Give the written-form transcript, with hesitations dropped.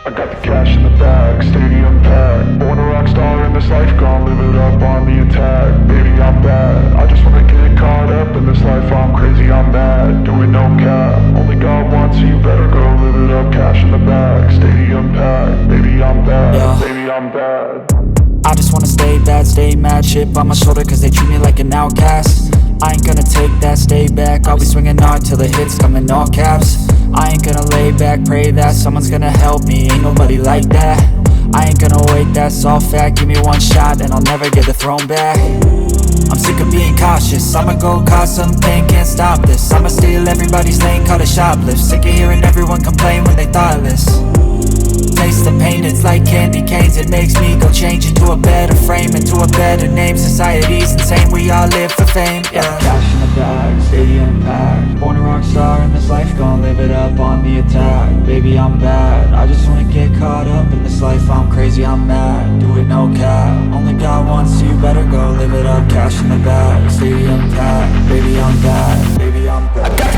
I got the cash in the bag, stadium packed. Born a rock star in this life, gon' live it up on the attack. Baby, I'm bad, I just wanna get caught up in this life. I'm crazy, I'm mad, doing no cap. Only God wants, so you better go live it up. Cash in the bag, stadium packed. Baby, I'm bad, baby, I'm bad. I just wanna stay bad, stay mad. Chip on my shoulder cause they treat me like an outcast. I ain't gonna take that, stay back. I'll be swinging hard till the hits come in all caps. I ain't gonna lay back, pray that someone's gonna help me. Ain't nobody like that. I ain't gonna wait, that's all fact. Give me one shot and I'll never get the throne back. I'm sick of being cautious, I'ma go cause some pain, can't stop this. I'ma steal everybody's lane, call it shoplift. Sick of hearing everyone complain when they thoughtless. Taste the pain, it's like candy canes. It makes me go change into a better frame, into a better name. Society's insane, we all live for fame, yeah. Cash in the bag, stadium packed. Born a rock star in this life, gon' live it up on the attack. Baby, I'm bad, I just wanna get caught up in this life. I'm crazy, I'm mad, do it no cap. Only God wants, so you better go live it up. Cash in the bag, stadium packed. Baby, I'm bad, baby, I'm bad.